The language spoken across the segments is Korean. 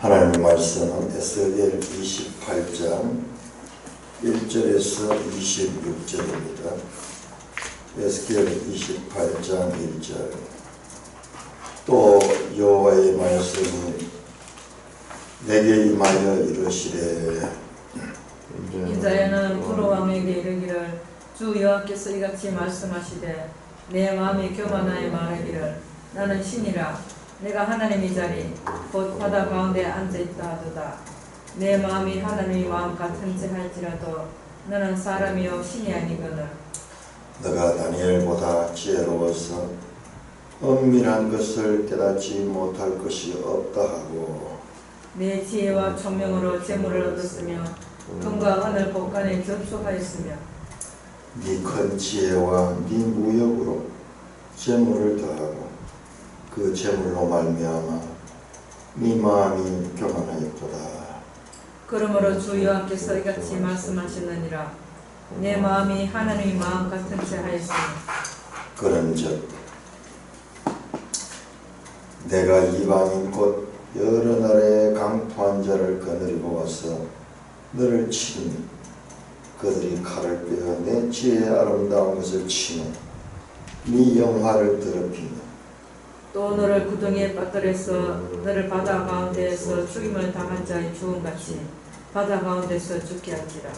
하나님의 말씀은 에스겔 28장 1절에서 26절입니다. 에스겔 28장 1절. 또 여호와의 말씀이 내게 임하여 이르시되 인자야는 두로 왕에게 이르기를 주 여호와께서 이같이 말씀하시되 내 마음이 교만하여 말하기를 나는 신이라 내가 하나님의 자리 곧 바다 가운데 앉아있다 하도다. 내 마음이 하나님의 마음 같은지 할지라도 너는 사람이요 신이 아니거늘. 너가 다니엘보다 지혜로워서 은밀한 것을 깨닫지 못할 것이 없다 하고 내 지혜와 총명으로 재물을 얻었으며 금과 은을 곳간에 접수하였으며 네 큰 지혜와 네 무역으로 재물을 더하고 그 재물로 말미암아 네 마음이 교만하였도다. 그러므로 주 여호와께서 이같이 말씀하시느니라. 내 마음이 하나님의 마음 같은지 하였으니 그런즉 내가 이방인 곧 여러 나라의 강포한 자를 거느리고 와서 너를 치리니 그들이 칼을 빼어 내 지혜의 아름다운 것을 치며 네 영화를 더럽히며 또 너를 구덩이에 빠뜨려서 너를 바다 가운데에서 죽임을 당한 자의 죽음같이 바다 가운데서 죽게 할지라.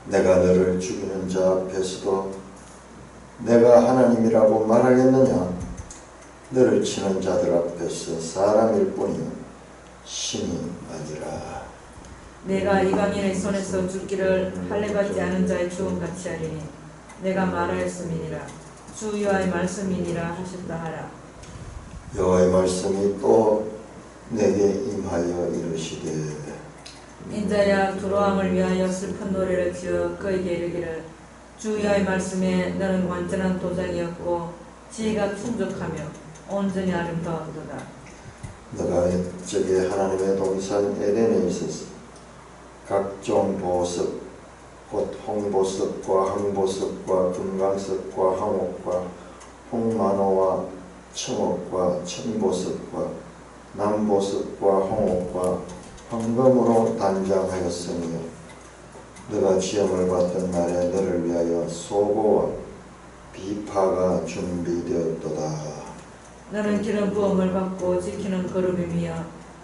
내가 너를 죽이는 자 앞에서도 내가 하나님이라고 말하겠느냐? 너를 치는 자들 앞에서 사람일 뿐이요 신이 아니라. 내가 이방인의 손에서 죽기를 할례받지 않은 자의 죽음같이 하리니 내가 말하였음이니라. 주 여호와의 말씀이니라 하셨다 하라. 여호와의 말씀이 또 내게 임하여 이르시되 인자야 두로 왕을 위하여 슬픈 노래를 지어 그에게 이르기를 주 여호와의 말씀에 너는 완전한 도장이었고 지혜가 충족하며 온전히 아름다웠도다. 너가 저기 하나님의 동산 에덴에 있어서 각종 보석 곧 홍보석과 황보석과 금강석과 황옥과 홍만호와 청옥과 청보석과 남보석과 홍옥과 황금으로 단장하였으며 너가 시험을 받던 날에 너를 위하여 소고와 비파가 준비되었도다. 너는 기름 부음을 받고 지키는 거룩임이여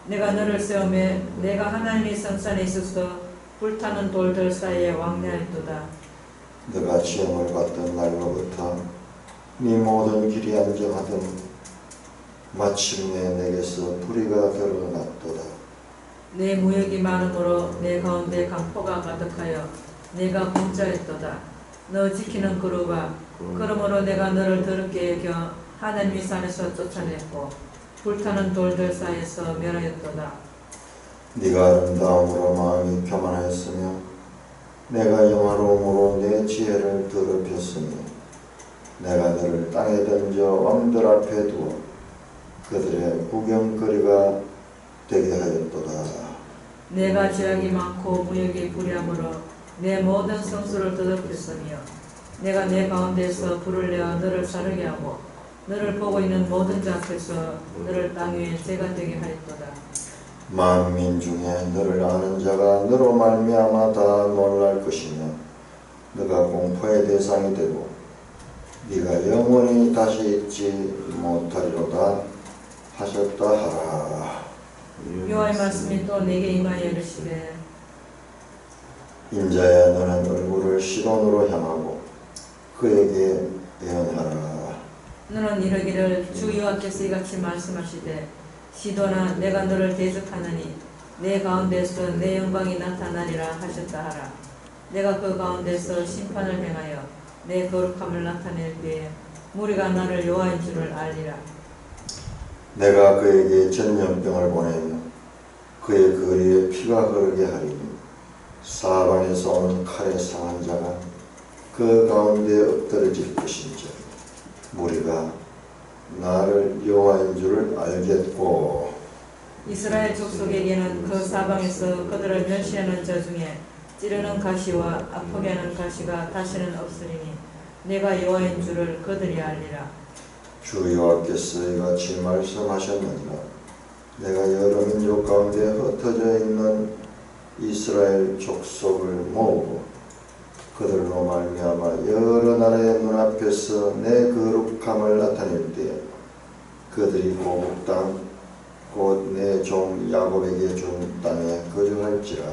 내가 너를 세우며 내가 하나님의 성산에 있어서 불타는 돌들 사이에 왕래하였도다. 너가 시험을 받던 날로부터 네 모든 길이 안정하던 마침내 내게서 불의가 드러났도다. 내 무역이 많음으로 내 가운데 강포가 가득하여 내가 공짜였도다. 너 지키는 그루가 그러므로 내가 너를 더럽게 여겨 하나님의 산에서 쫓아냈고 불타는 돌들 사이에서 멸하였도다. 네가 아름다움으로 마음이 교만하였으며 내가 영화로움으로 내 지혜를 더럽혔으며 내가 너를 땅에 던져 왕들 앞에 두어 그들의 구경거리가 되게 하였도다. 내가 죄악이 많고 무역이 불의함으로 내 모든 성수를 더럽혔으며 내가 내 가운데서 불을 내어 너를 사르게 하고 너를 보고 있는 모든 자 앞에서 너를 땅 위에 죄가 되게 하였도다. 만민 중에 너를 아는 자가 너로 말미암아 다 놀랄 것이며 너가 공포의 대상이 되고 네가 영원히 다시 잊지 못하리로다 하셨다 하라. 여호와의 말씀이 또 내게 임하여 이르시되 인자야 너는 얼굴을 시돈으로 향하고 그에게 예언하라. 너는 이르기를 주 여호와께서 이같이 말씀하시되 시도나 내가 너를 대적하느니 내 가운데서 내 영광이 나타나리라 하셨다 하라. 내가 그 가운데서 심판을 행하여 내 거룩함을 나타낼 때에 무리가 나를 여호와인 줄을 알리라. 내가 그에게 전염병을 보내며 그의 거리에 피가 흐르게 하리니 사방에서 오는 칼에 상한 자가 그 가운데 엎드러질 것인지 무리가 나를 여호와인 줄을 알겠고 이스라엘 족속에게는 그 사방에서 그들을 멸시하는 자 중에 찌르는 가시와 아프게 하는 가시가 다시는 없으리니 내가 여호와인 줄을 그들이 알리라. 주 여호와께서 이같이 말씀하셨느니라. 내가 여러 민족 가운데 흩어져 있는 이스라엘 족속을 모으고 그들로 말미암아 여러 나라의 눈앞에서 내 거룩함을 나타낼 때에 그들이 고국 땅 곧 내 종 야곱에게 준 땅에 거주할지라.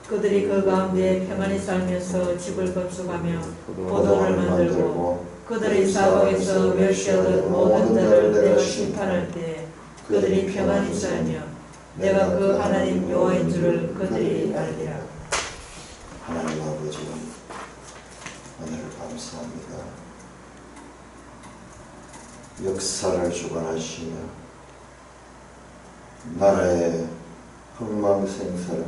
그들이 그 가운데 평안히 살면서 집을 건축하며 포도를 만들고 그들의 사방에서 멸시하던 모든 자를 내가 심판할 때 그들이 평안히 살며 내가 그 하나님 여호와인 줄을 그들이 알리라. 하나님 아버지, 오늘 감사합니다. 역사를 주관하시며 나라의 흥망생사를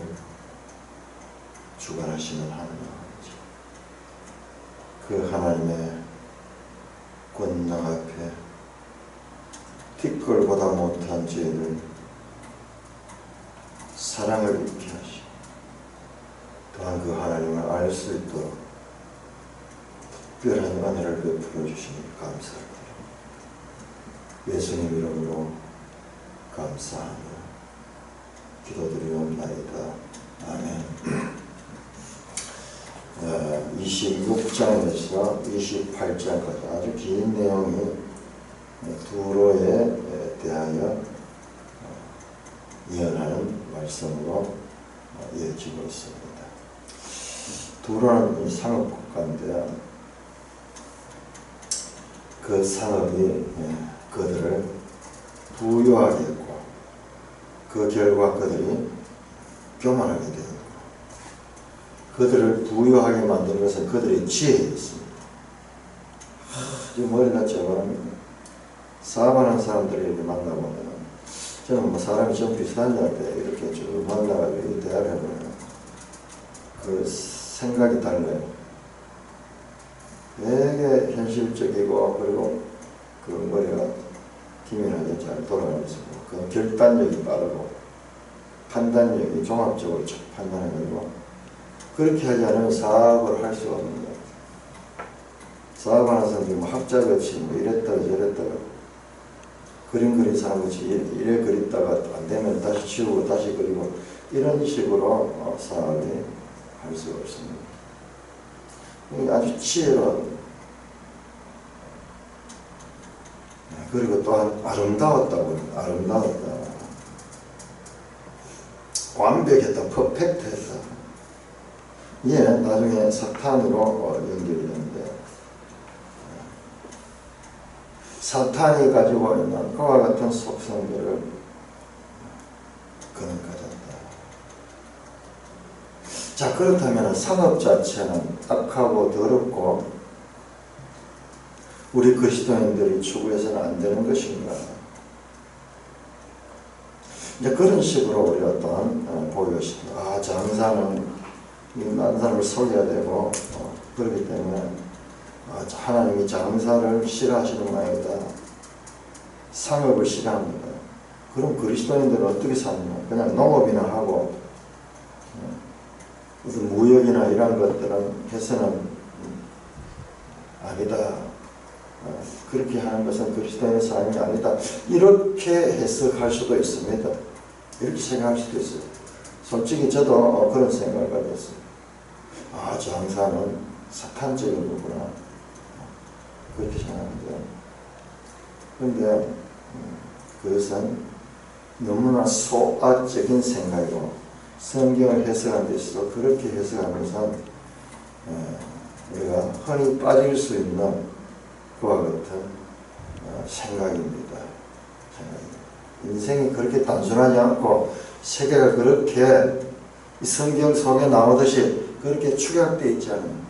주관하시는 하나님 아버지, 그 하나님의 권능 앞에 티끌보다 못한 죄를 사랑을 잊게 하시고 또한 그 하나님을 알 수 있도록 특별한 은혜를 베풀어 주시니 감사합니다. 예수님 이름으로 감사하며 기도드리옵나이다. 아멘. 26장에서 28장까지 아주 긴 내용이 두로에 대하여 예언하는 말씀으로 이어지고 있습니다. 두로는 상업국가인데 그 상업이 그들을 부유하게 했고 그 결과 그들이 교만하게 되었고 그들을 부유하게 만든 것은 그들의 지혜였습니다. 아주 머리가 쩍어납니다. 사업하는 사람들을 이렇게 만나보면 저는 뭐 사람이 좀 비슷한 줄 알때 이렇게 쭉 만나가지고 대화를 해보면 그 생각이 달라요. 되게 현실적이고 그리고 그 머리가 기민하게 잘 돌아가면서 그 결단력이 빠르고 판단력이 종합적으로 쭉 판단해가지고 그렇게 하지 않으면 사업을 할 수가 없는 거예요. 사업하는 사람들이 뭐 학자같이 뭐 이랬다가 저랬다가 그림 그린 사람같이 이래 그렸다가 안 되면 다시 치우고 다시 그리고 이런 식으로 사업이 할 수가 없습니다. 아주 지혜로운 그리고 또한 아름다웠다고 합니다. 아름다웠다. 완벽했다. 퍼펙트했다. 이게 나중에 사탄으로 연결이 되는데 사탄이 가지고 있는 그와 같은 속성들을 그는 가졌다. 자, 그렇다면 상업 자체는 악하고 더럽고 우리 그리스도인들이 추구해서는 안 되는 것인가? 이제 그런 식으로 우리가 또한 보이고 싶다. 아, 장사는 다른 사람을 속여야 되고 그렇기 때문에 하나님이 장사를 싫어하시는 모양이다. 상업을 싫어합니다. 그럼 그리스도인들은 어떻게 사느냐? 그냥 농업이나 하고 무슨 무역이나 이런 것들은 해서는 아니다. 그렇게 하는 것은 그리스도인의 삶이 아니다. 이렇게 해석할 수도 있습니다. 이렇게 생각할 수도 있어요. 솔직히 저도 그런 생각을 가졌어요. 아, 장사는 사탄적인 거구나. 그렇게 생각합니다. 그런데 그것은 너무나 소아적인 생각이고 성경을 해석하는 데 있어서 그렇게 해석하면서 우리가 흔히 빠질 수 있는 그와 같은 생각입니다. 인생이 그렇게 단순하지 않고 세계가 그렇게 이 성경 속에 나오듯이 그렇게 축약되어 있지 않은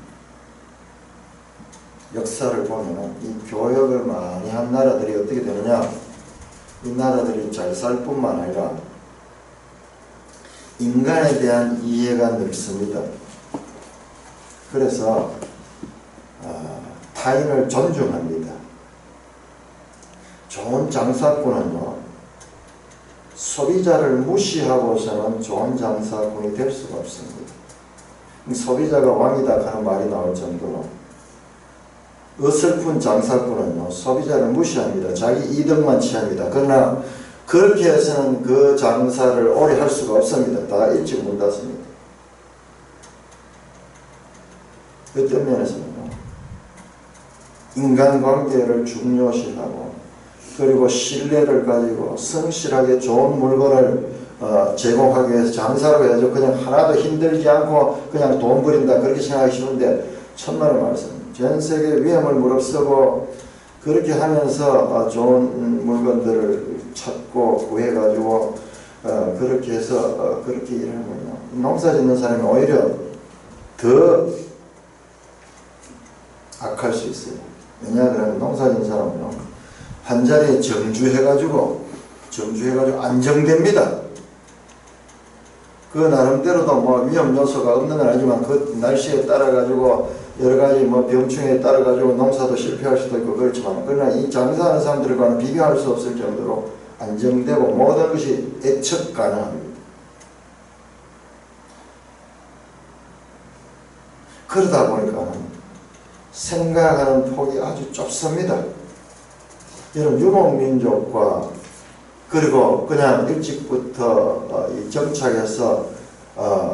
역사를 보면 이 교역을 많이 한 나라들이 어떻게 되느냐, 이 나라들이 잘 살 뿐만 아니라 인간에 대한 이해가 넓습니다. 그래서 타인을 존중합니다. 좋은 장사꾼은요, 소비자를 무시하고서는 좋은 장사꾼이 될 수가 없습니다. 소비자가 왕이다 하는 말이 나올 정도로 어설픈 장사꾼은요, 소비자를 무시합니다. 자기 이득만 취합니다. 그러나 그렇게 해서는 그 장사를 오래 할 수가 없습니다. 다 일찍 문 닫습니다. 어떤 면에서는 인간관계를 중요시하고 그리고 신뢰를 가지고 성실하게 좋은 물건을 제공하기 위해서 장사라고 해야죠. 그냥 하나도 힘들지 않고 그냥 돈 버린다 그렇게 생각하기 쉬운데 천만의 말씀. 전 세계 위험을 무릅쓰고 그렇게 하면서 좋은 물건들을 찾고 구해가지고 그렇게 해서 그렇게 일하면요. 농사 짓는 사람이 오히려 더 악할 수 있어요. 왜냐하면 농사 짓는 사람은요. 한 자리에 정주해가지고 안정됩니다. 그 나름대로도 뭐 위험 요소가 없는 건 아니지만 그 날씨에 따라 가지고 여러 가지 뭐 병충해에 따라 가지고 농사도 실패할 수도 있고 그렇지만 그러나 이 장사하는 사람들과는 비교할 수 없을 정도로 안정되고 모든 것이 예측 가능합니다. 그러다 보니까 생각하는 폭이 아주 좁습니다. 여러분 유목민족과 그리고 그냥 일찍부터 이 정착해서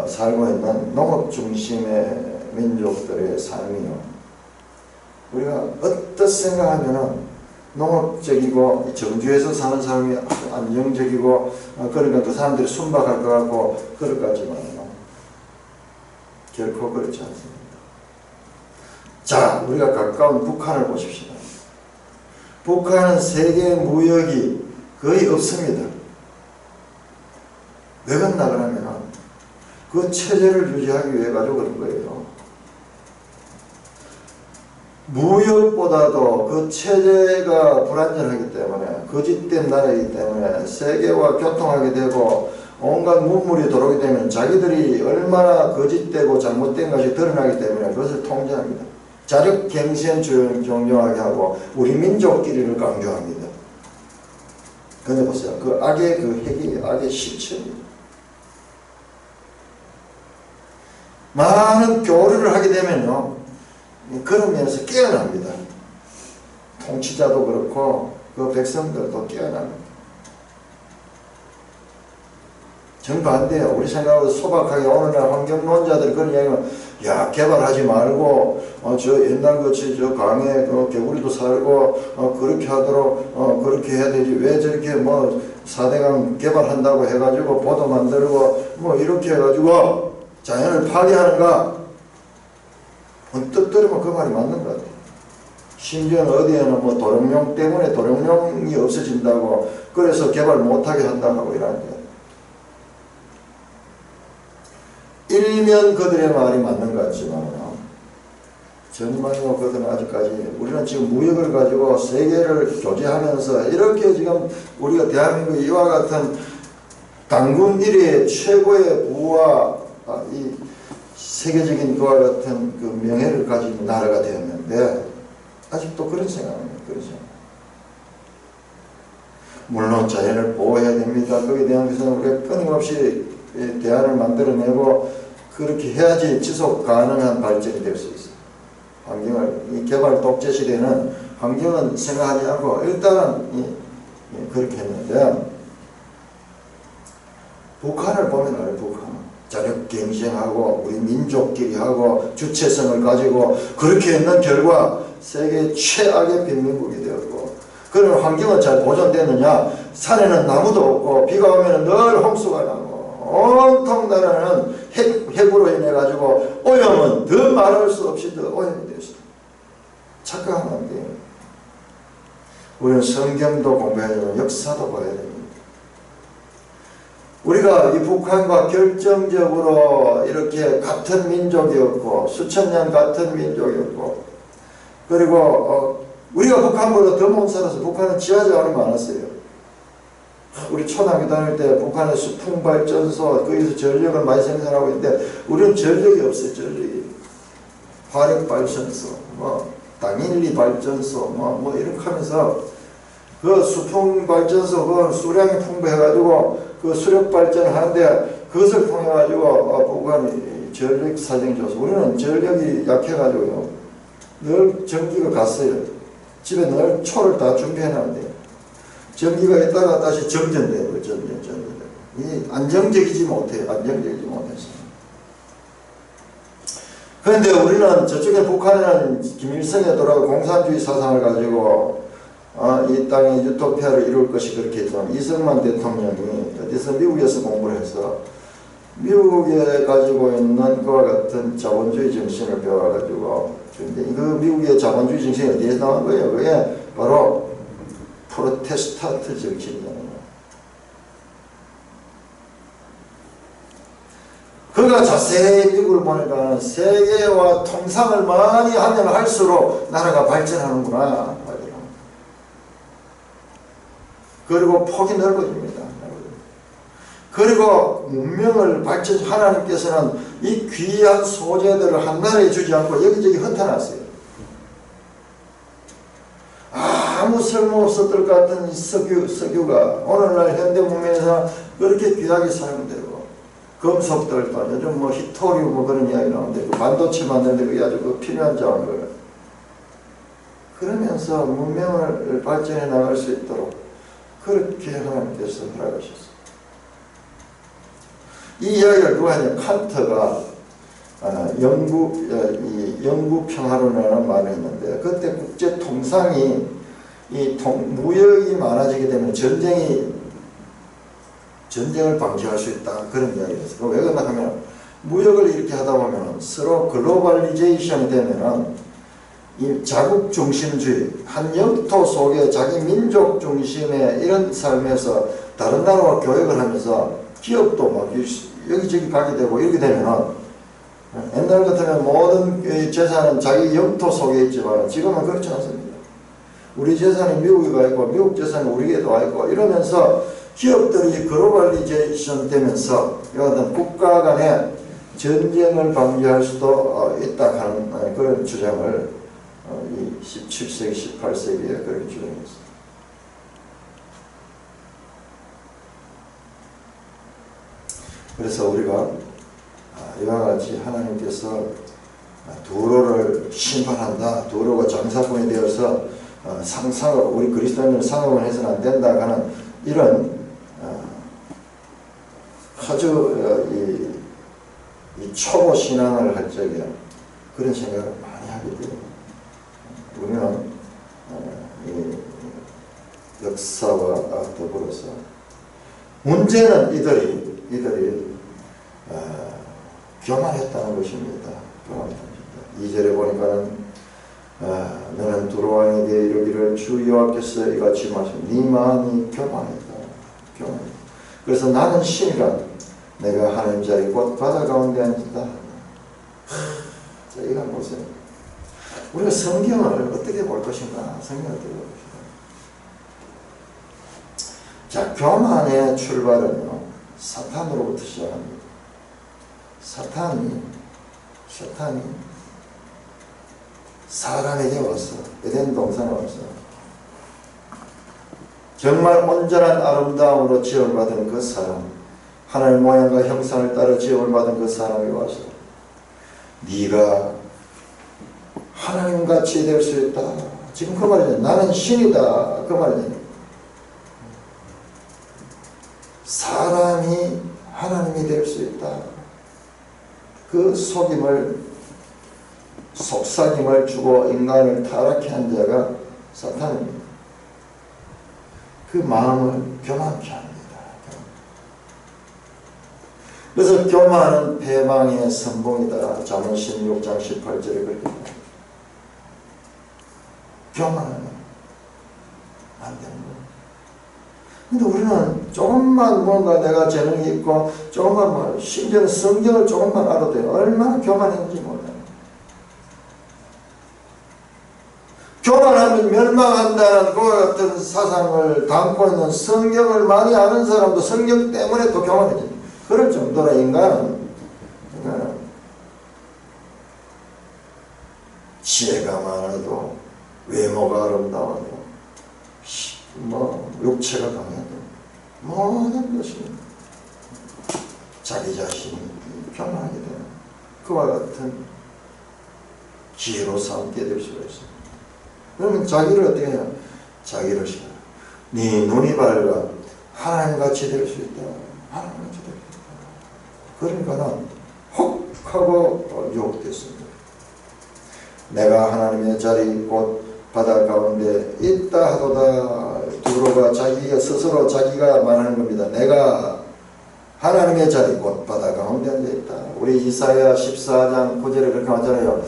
살고 있는 농업 중심의 민족들의 삶이요. 우리가 어떻게 생각하면은 농업적이고 정주에서 사는 사람이 안정적이고 그러니까 그 사람들이 순박할 것 같고 그럴 것 같지만요. 결코 그렇지 않습니다. 자, 우리가 가까운 북한을 보십시다. 북한은 세계 무역이 거의 없습니다. 왜 그러나 그러면 그 체제를 유지하기 위해 가지고 그런 거예요. 무역보다도 그 체제가 불안전하기 때문에 거짓된 나라이기 때문에 세계와 교통하게 되고 온갖 문물이 들어오게 되면 자기들이 얼마나 거짓되고 잘못된 것이 드러나기 때문에 그것을 통제합니다. 자력갱생 존중하게 하고 우리 민족끼리를 강조합니다. 근데 보세요. 그 악의 그 핵이 악의 실체입니다. 많은 교류를 하게 되면요. 그런 면에서 깨어납니다. 통치자도 그렇고 그 백성들도 깨어납니다. 정반대예요. 우리 생각으로 소박하게 오늘날 환경론자들이 그런 이야기는 야 개발하지 말고 저 옛날같이 저 강에 개구리도 살고 그렇게 하도록 그렇게 해야 되지 왜 저렇게 뭐 4대강 개발한다고 해가지고 보도 만들고 뭐 이렇게 해가지고 자연을 파괴하는가. 언뜻 들으면 그 말이 맞는 것 같아요. 심지어는 어디에는 뭐 도룡뇽 때문에 도룡뇽이 없어진다고 그래서 개발 못하게 한다고 하고 이러는 거예요. 일면 그들의 말이 맞는 것 같지만 전반적으로 그들은 아직까지 우리는 지금 무역을 가지고 세계를 교제하면서 이렇게 지금 우리가 대한민국 이와 같은 당군 일의 최고의 부와 이 세계적인 그와 같은 그 명예를 가진 나라가 되었는데 아직도 그런 생각입니다. 그렇죠. 물론 자연을 보호해야 됩니다. 거기에 대한 것은 우리가 끊임없이 대안을 만들어내고 그렇게 해야지 지속 가능한 발전이 될 수 있어요. 환경을 이 개발 독재 시대는 환경은 생각하지 않고 일단은 그렇게 했는데 북한을 보면 알아요. 북한은 자력갱생하고 우리 민족끼리 하고 주체성을 가지고 그렇게 했는 결과 세계 최악의 빈민국이 되었고 그런 환경은 잘 보존되느냐. 산에는 나무도 없고 비가 오면 늘 홍수가 나고 온통 나라는 핵으로 인해 가지고 오염은 더 말할 수 없이 더 오염이 되었어요. 착각하면 안 돼요. 우리는 성경도 공부해야 되고 역사도 봐야 됩니다. 우리가 이 북한과 결정적으로 이렇게 같은 민족이었고 수천 년 같은 민족이었고 그리고 우리가 북한보다 더 못 살아서 북한은 지하자원이 많았어요. 우리 초등학교 다닐 때 북한의 수풍발전소 거기서 전력을 많이 생산하고 있는데 우리는 전력이 없어요. 전력이 화력발전소 당일리 발전소 뭐 이렇게 하면서 그 수풍발전소 그 수량이 풍부해가지고 그 수력발전을 하는데 그것을 통해가지고 북한이 전력 사정이 좋아서 우리는 전력이 약해가지고요 늘 전기가 갔어요. 집에 늘 초를 다 준비해놨는데 전기가 있다가 다시 정전되고 전전되고 이 안정적이지 못해요. 안정적이지 못해서. 그런데 우리는 저쪽에 북한에는 김일성에 돌아가 공산주의 사상을 가지고 이 땅에 유토피아를 이룰 것이 그렇게 했지만 이승만 대통령이 어디서 미국에서 공부를 해서 미국에 가지고 있는 그와 같은 자본주의 정신을 배워가지고 그 미국의 자본주의 정신이 어디에서 나온 거예요? 그게 바로 프로테스탄트 정신이잖아요. 그가 자세히 미국을 보니까 세계와 통상을 많이 하면 할수록 나라가 발전하는구나. 그리고 폭이 넓어집니다. 그리고 문명을 발전, 하나님께서는 이 귀한 소재들을 한 나라에 주지 않고 여기저기 흩어놨어요. 아무 쓸모없었을 것 같은 이 석유가 오늘날 현대 문명에서 그렇게 귀하게 사용되고, 금속들도 요즘 뭐 히토리움 뭐 그런 이야기 나오는데, 그 반도체 만드는데 그게 아주 그 필요한 자원을. 그러면서 문명을 발전해 나갈 수 있도록 그렇게 하나님께서 허락하셨어요. 이 이야기를 누가 하냐, 칸트가 영구 평화론이라는 말을 했는데, 그때 국제 통상이 무역이 많아지게 되면 전쟁을 방지할 수 있다, 그런 이야기를 했어요. 왜 그러냐 하면, 무역을 이렇게 하다 보면 서로 글로벌리제이션이 되면은 이 자국 중심주의, 한 영토 속에 자기 민족 중심의 이런 삶에서 다른 나라와 교역을 하면서 기업도 막 여기저기 가게 되고 이렇게 되면은, 옛날 같으면 모든 재산은 자기 영토 속에 있지만 지금은 그렇지 않습니다. 우리 재산이 미국에 가 있고 미국 재산이 우리에도 와 있고 이러면서 기업들이 글로벌리제이션 되면서 이런 국가 간의 전쟁을 방지할 수도 있다 하는 그런 주장을 이 17세기, 18세기에 그렇게 주장했습니다. 그래서 우리가 이와 같이 하나님께서 두로를 심판한다, 두로가 장사꾼이 되어서 우리 그리스도인을 상업을 해서는 안 된다 하는 이런 아주 이 초보 신앙을 할 적에 그런 생각을 많이 하게 돼요. 우리는 이 역사와 더불어서 문제는 이들이 교만했다는 것입니다. 2절에 보니까는 너는 두로왕에 대해 이르기를 주 여호와께서 이같이 말씀, 네 마음이 교만했다. 그래서 나는 신이라 내가 하나님 자리 곧 바다 가운데 앉았다. 자, 이거 한번 보세요. 우리가 성경을 어떻게 볼 것인가? 성경을 어떻게 볼 것인가? 자, 교만의 출발은요, 사탄으로부터 시작합니다. 사탄이 사람에게 와서, 에덴 동산에 와서 정말 온전한 아름다움으로 지음을 받은 그 사람, 하나님의 모양과 형상을 따라 지음을 받은 그 사람이 와서 네가 하나님같이 될 수 있다. 지금 그 말이잖아요. 나는 신이다. 그 말이잖아요. 사람이 하나님이 될 수 있다. 그 속삭임을 주고 인간을 타락케 한 자가 사탄입니다. 그 마음을 교만케 합니다. 그래서 교만은 패망의 선봉이다. 잠언 16장 18절에 그렇게 합니다. 교만은 안 되는 거예요. 근데 우리는 조금만 뭔가 내가 재능이 있고 조금만 심지어는 성경을 조금만 알아도 돼요. 얼마나 교만했는지 몰라요. 교만하면 멸망한다는 그와 같은 사상을 담고 있는 성경을 많이 아는 사람도 성경 때문에 또 교만해집니다. 그럴 정도로 인간은 지혜가 많아도 외모가 아름다워도 육체가 강해도 모든 것이 자기 자신이 교만하게 되는 그와 같은 기회로 삼게 될 수가 있습니다. 그러면 자기를 어떻게 해요? 자기를 싫어요. 네 눈이 밝아 하나님같이 될 수 있다. 하나님같이 될 수 있다. 그러니까는 혹 하고 유혹됐습니다. 내가 하나님의 자리 곧 바다 가운데 있다 하도다. 두로가 자기가 스스로 자기가 말하는 겁니다. 내가 하나님의 자리 곧 바다 가운데 앉아있다. 우리 이사야 14장 9절에 그렇게 하잖아요.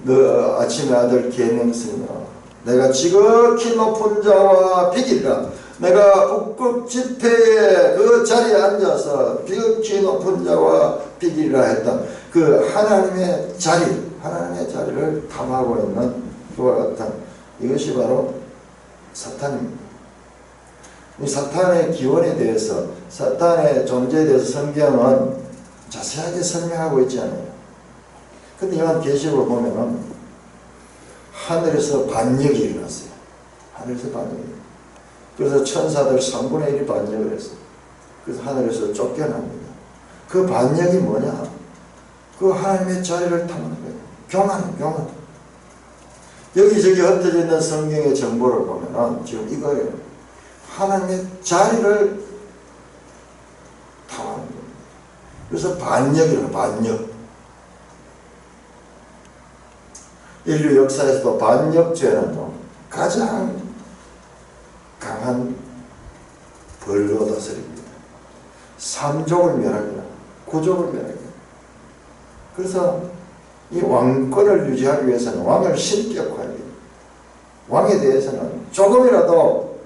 너 아침의 아들 계명성이여 내가 지극히 높은 자와 비기리라. 내가 북극 지폐의 그 자리에 앉아서 지극히 높은 자와 비기리라 했던 그 하나님의 자리를 탐하고 있는 그와 같은 이것이 바로 사탄입니다. 이 사탄의 기원에 대해서, 사탄의 존재에 대해서 성경은 자세하게 설명하고 있지 않아요. 근데 요한계시록을 보면은 하늘에서 반역이 일어났어요. 하늘에서 반역이. 그래서 천사들 3분의 1이 반역을 했어요. 그래서 하늘에서 쫓겨납니다. 그 반역이 뭐냐? 그 하나님의 자리를 탐하는 거예요. 교만. 여기저기 흩어져 있는 성경의 정보를 보면은 지금 이거예요. 하나님의 자리를 탐하는 거예요. 그래서 반역이라고, 반역. 인류 역사에서도 반역죄는 가장 강한 벌로 다스립니다. 3족을 멸하기라, 9족을 멸하기라. 그래서 이 왕권을 유지하기 위해서는 왕을 신격화해야 돼요. 왕에 대해서는 조금이라도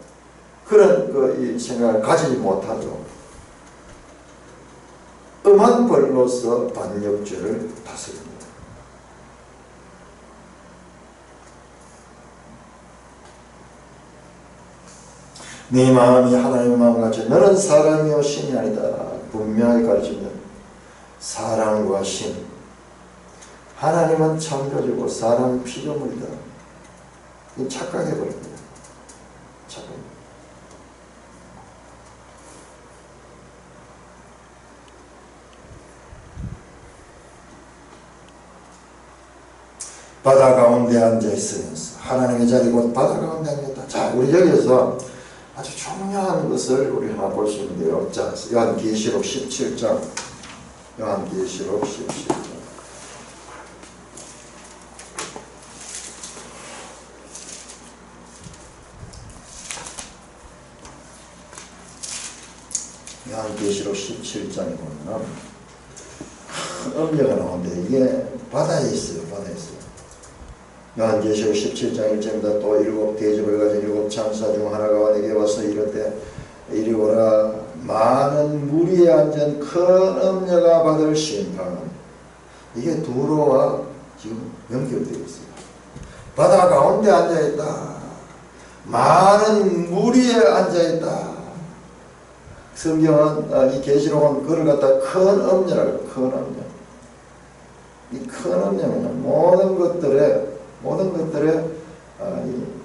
그런 이 생각을 가지지 못하도록 엄한 벌로서 반역죄를 다스립니다. 네 마음이 하나님의 마음같이 너는 사람이요 신이 아니다. 분명하게 가르칩니다. 사람과 신. 하나님은 창조주고 사람은 피조물이다. 이 착각해버립니다. 착각. 바다 가운데 앉아있으면서 하나님의 자리 곧 바다 가운데 앉아있다. 자, 우리 여기서 아주 중요한 것을 우리 하나 볼 수 있는데요. 자, 요한계시록 17장. 요한계시록 17장. 요한계시록 17장에 보면 음료가 나오는데 이게 바다에 있어요. 바다에 있어요. 요한계시록 17장 1절입니다. 또 일곱 대접을 가진 일곱 창사 중 하나가 내게 와서 이르되 이리 오라. 많은 무리에 앉은 큰 음녀가 받을 심판. 이게 두로와 지금 연결되어 있어요. 바다 가운데 앉아있다. 많은 무리에 앉아있다. 성경은 이 계시록은 그를 갖다 큰 음녀라고. 큰 음녀. 이 큰 음녀는 모든 것들의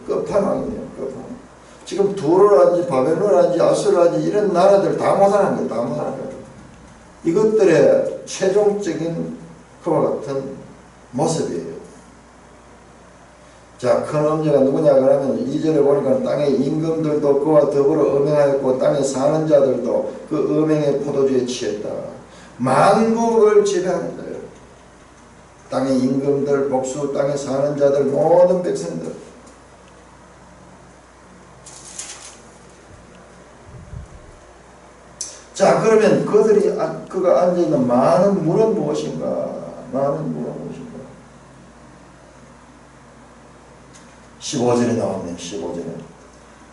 끝판왕이에요. 끝판왕. 지금 두로라든지 바벨론이라든지 아수르라든지 이런 나라들 다 못하는 거예요. 다 못하는 거예요. 이것들의 최종적인 그와 같은 모습이에요. 자, 큰 음녀가 누구냐 그러면 2절에 보니까 땅의 임금들도 그와 더불어 음행하였고 땅에 사는 자들도 그 음행의 포도주에 취했다. 만국을 지배하는 거예요. 땅의 임금들, 복수, 땅에 사는 자들, 모든 백성들. 자, 그러면 그가 앉아있는 많은 물은 무엇인가? 많은 물은 무엇인가? 15절에 나오네요. 15절에.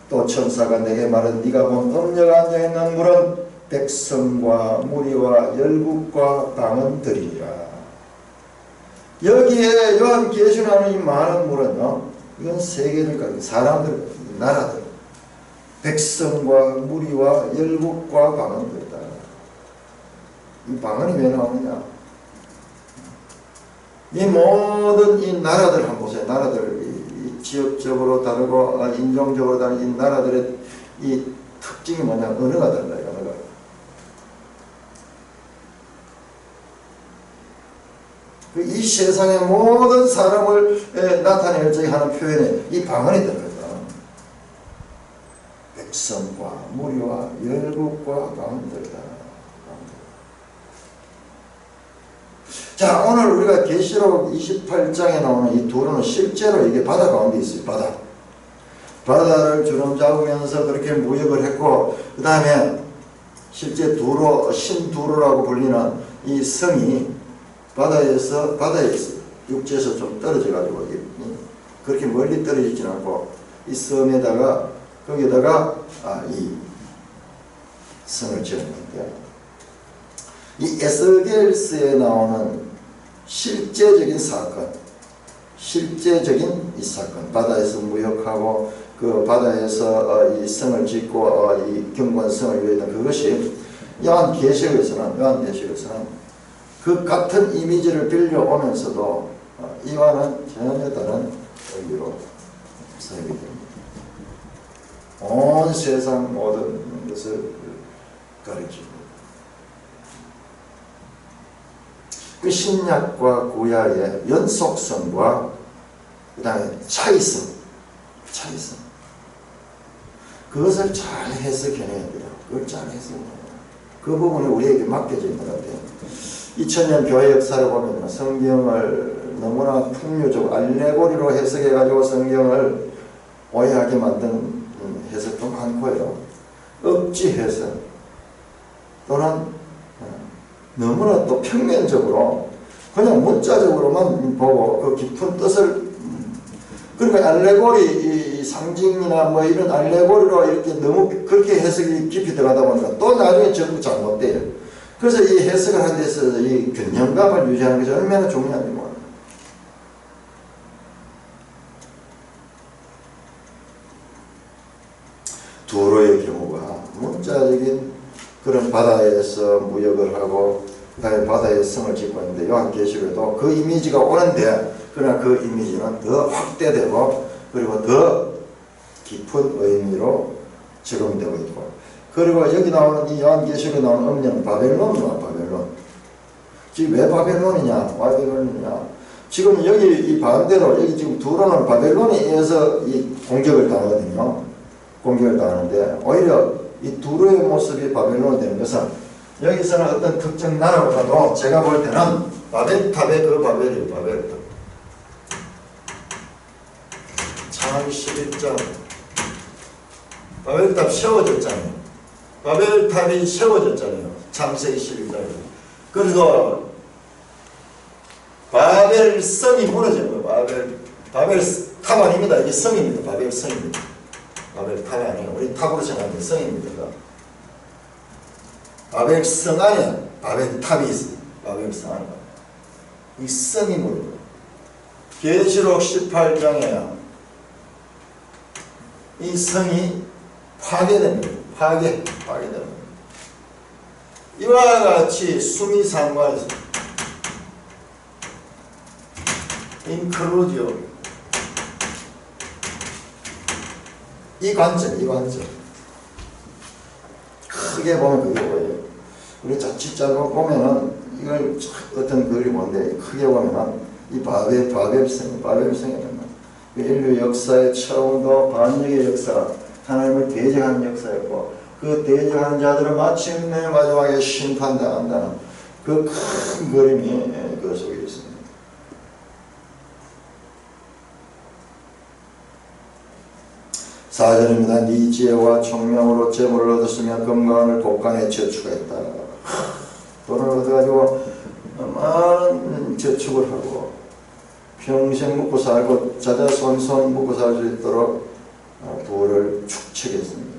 또 천사가 내게 말은 네가 본 음녀가 앉아있는 물은 백성과 무리와 열국과 방언들이니라. 여기에 요한계시록에 이 많은 물은요, 이건 세계를 가진 사람들, 나라들, 백성과 무리와 열국과 방언들이다. 이 방언이 왜 나오느냐? 이 모든 이 나라들 한번 보세요. 나라들, 이 지역적으로 다르고 인종적으로 다른 이 나라들의 이 특징이 뭐냐? 언어가 달라요. 언어가. 이 세상의 모든 사람을 나타낼 적에 하는 표현에 이 방언이 들어가요. 백성과 무리와 열국과 가운데다. 자, 오늘 우리가 계시록 28장에 나오는 이 두로는 실제로 이게 바다 가운데 있어요. 바다를 주름 잡으면서 그렇게 무역을 했고, 그 다음에 실제 두로, 신두로라고 불리는 이 성이 바다에 있어요. 육지에서 좀 떨어져 가지고 그렇게 멀리 떨어지진 않고 이 섬에다가 거기다가 이 성을 지었는데, 이 에스겔서에 나오는 실제적인 이 사건, 바다에서 무역하고 그 바다에서 이 성을 짓고 이 경관성을 이루었던 그것이 요한계시록에서는 그 같은 이미지를 빌려오면서도 이와는 전혀 다른 의미로 사용이 됩니다. 온 세상 모든 것을 가르칩니다. 그 신약과 구약의 연속성과 그 다음에 차이성 그것을 잘 해석해내야 돼요. 그걸 잘 해석해내야 돼요. 그 부분이 우리에게 맡겨져 있는 것 같아요. 2000년 교회 역사를 보면 성경을 너무나 풍류적 알레고리로 해석해가지고 성경을 오해하게 만든 해석도 많고요. 억지 해석 또는 너무나 또 평면적으로 그냥 문자적으로만 보고 그 깊은 뜻을 그러니까 알레고리 이 상징이나 뭐 이런 알레고리로 이렇게 너무 그렇게 해석이 깊이 들어가다 보니까 또 나중에 전부 잘못돼요. 그래서 이 해석을 하는 데 있어서 이 균형감을 유지하는 것이 얼마나 중요한지 모릅니다. 두로의 경우가 문자적인 그런 바다에서 무역을 하고 그다음에 바다에 성을 짓고 있는데 요한계시록에도 그 이미지가 오는데 그러나 그 이미지는 더 확대되고 그리고 더 깊은 의미로 적용되고 있고, 그리고 여기 나오는 이 요한계시록에 나오는 음녀는 바벨론이야. 지금 왜 바벨론이냐? 지금 여기 이 반대로 여기 지금 두로는 바벨론에 의해서 이 공격을 당하거든요. 공격을 당하는데 오히려 이 두로의 모습이 바벨론이 되는 것은 여기서는 어떤 특정 나라보다도 제가 볼 때는 바벨탑의 그 바벨이에요. 바벨탑. 창 11장 바벨탑 세워졌잖아요. 바벨탑이 세워졌잖아요. 창세기 11장에. 그래서 바벨성이 무너져요. 바벨탑 아닙니다. 이게 성입니다. 바벨성입니다. 바벨탑이 아니에요. 우리 탑으로 생각하는 성입니다. 바벨성 안에 바벨탑이 있어요. 바벨성 안에. 이 성이 무너져요. 계시록 18장에 이 성이 파괴됩니다. 파괴됩니다. 이와 같이 수미상관에서 인클루지오 이 관점 크게 보면 그게 뭐예요? 우리 자칫자로 보면은 이걸 어떤 글이 뭔데 크게 보면은 이 바벨성이란 인류 역사의 처음도 반역의 역사, 하나님을 대적하는 역사였고 그 대적하는 자들은 마침내 마지막에 심판당한다는 그 큰 그림이 그 속에 있습니다. 사절입니다. 네 지혜와 총명으로 재물을 얻었으면 건강을 곳간에 저축했다. 돈을 얻어가지고 많은 저축을 하고 평생 먹고 살고 자자손손 먹고 살 수 있도록 부를 축적했습니다.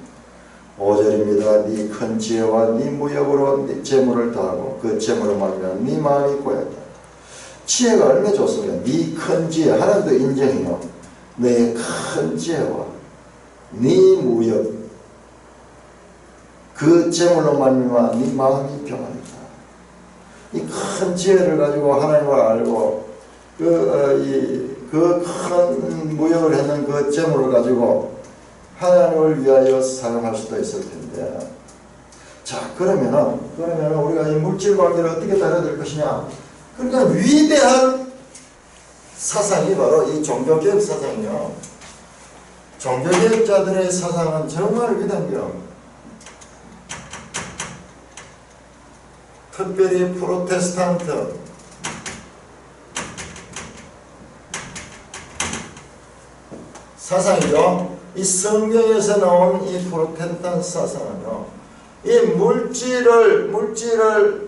5절입니다. 네 큰 지혜와 네 무역으로 네 재물을 더하고 그 재물을 말하면 네 마음이 고였다. 지혜가 얼마나 좋습니까? 네 큰 지혜 하나님도 인정해요. 내 큰 지혜와 네 무역 그 재물로 말미암아 네 마음이 평안했다. 이 큰 지혜를 가지고 하나님을 알고 그 큰 무역을 했는 그 재물을 가지고 하나님을 위하여 사용할 수도 있을 텐데, 자 그러면은 우리가 이 물질 관계를 어떻게 다뤄야 것이냐? 그러니까 위대한 사상이 바로 이 종교개혁 사상이요. 종교개혁자들의 사상은 정말 위대합니다. 특별히 프로테스탄트 사상이죠. 이 성경에서 나온 이 프로테스탄트 사상은요, 이 물질을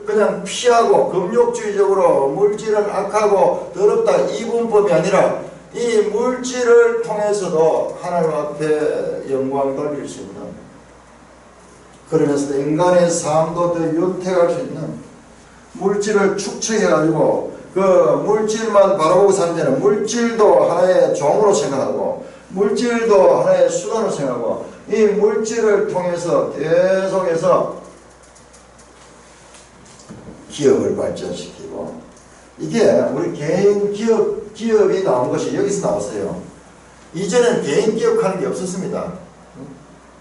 그냥 피하고 금욕주의적으로 물질은 악하고 더럽다 이분법이 아니라 이 물질을 통해서도 하나님 앞에 영광 돌릴 수 있는, 그러면서 인간의 삶도 더 윤택할 수 있는, 물질을 축적해가지고 그 물질만 바라보고 살면 물질도 하나의 종으로 생각하고 물질도 하나의 수단으로 생각하고 이 물질을 통해서 계속해서 기업을 발전시키고, 이게 우리 개인 기업이 나온 것이 여기서 나왔어요. 이전엔 개인 기업하는 게 없었습니다.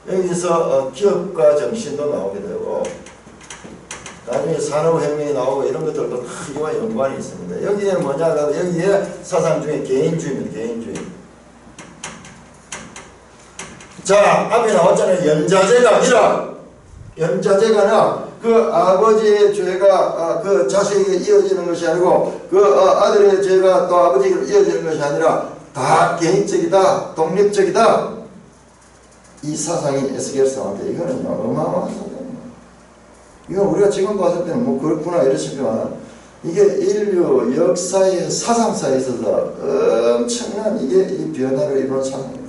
여기서 기업가 정신도 나오게 되고 나중에 산업혁명이 나오고 이런 것들도 다 이와 연관이 있습니다. 여기에 뭐냐, 여기에 사상 중에 개인주의입니다. 개인주의. 자, 앞에 나왔잖아요. 연자제가 아니라, 연자제가 아니라 그 아버지의 죄가 그 자식에게 이어지는 것이 아니고 그 아들의 죄가 또 아버지에게 이어지는 것이 아니라 다 개인적이다, 독립적이다. 이 사상이 에스겔서한테 이거는 어마어마한 사상이에요. 이건 우리가 지금 봤을 때는 뭐 그렇구나 이랬지만 이게 인류 역사의 사상사에 있어서 엄청난 이게 이 변화를 이룬 사상입니다.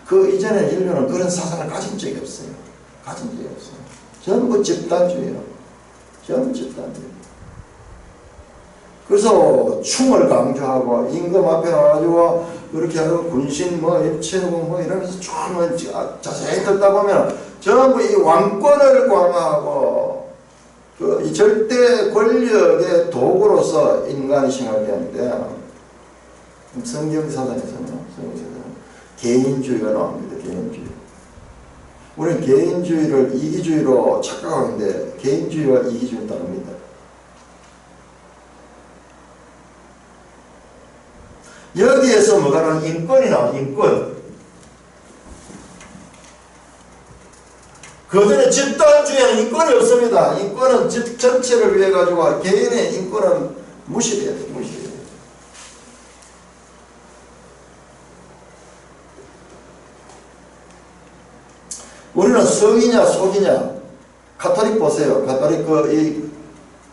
그 이전에 인류는 그런 사상을 가진 적이 없어요. 가진 적이 없어요. 전부 집단주의예요. 전부 집단주의. 그래서 충을 강조하고 임금 앞에 나와가지고 그렇게 하고 군신 뭐 입체고 뭐 이러면서 충을 자세히 듣다 보면 전부 이 왕권을 광화하고 이 절대 권력의 도구로서 인간이 생활하는데, 성경사상에서는 개인주의가 나옵니다. 개인주의. 우리는 개인주의를 이기주의로 착각하는데 개인주의와 이기주의는 다릅니다. 여기에서 뭐가 나오는 인권이 나와. 인권. 그전에 집단주의에는 인권이 없습니다. 인권은 집 전체를 위해 가지고 개인의 인권은 무시돼요. 무시돼요. 우리는 성이냐 속이냐. 가톨릭 보세요. 가톨릭 이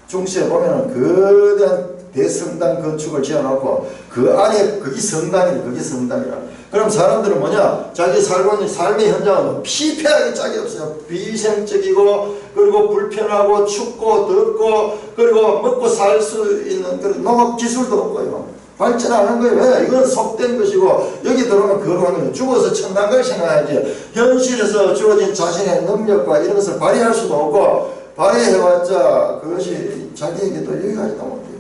중시에 보면은 거대한 대성당 건축을 지어놓고 그 안에 그게 성당이라. 그게 성당이라. 그럼 사람들은 뭐냐? 자기 살고 있는 삶의 현장은 피폐하게 짝이 없어요. 비생적이고 그리고 불편하고 춥고 덥고 그리고 먹고 살 수 있는 그런 농업 기술도 없고요. 발전 안 한 거예요. 왜? 이건 속된 것이고 여기 들어오면 거룩한 거예요. 죽어서 천당 걸 생각해야지. 현실에서 주어진 자신의 능력과 이런 것을 발휘할 수도 없고 발휘해봤자 그것이 자기에게도 유익하지도 못해요.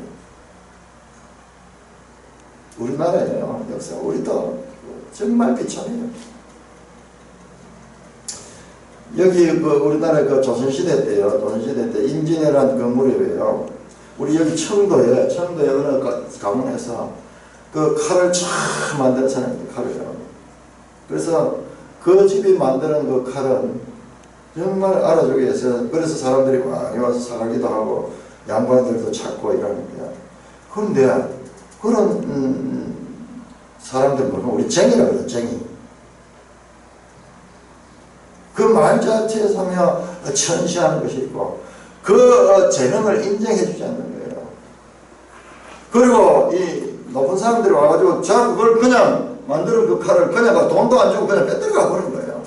우리나라에요. 역사 우리도 정말 비참해요. 여기 우리나라 조선시대 때요. 조선시대 때 임진왜란 무렵에요. 우리 여기 청도에 어느 가문에서 그 칼을 참 만드는 사람입니다. 칼을요. 그래서 그 집이 만드는 그 칼은 정말 알아주기 위해서 그래서 사람들이 많이 와서 사가기도 하고 양반들도 찾고 이러는데, 그런데 그런 사람들 보면 우리 쟁이라고 그래요. 쟁이. 그 말 자체에서 하며 천시하는 것이 있고 그 재능을 인정해 주지 않는 거예요. 그리고 이 높은 사람들이 와가지고 자 그걸 그냥 만드는 그 칼을 그냥 돈도 안 주고 그냥 빼들어가 버린 거예요.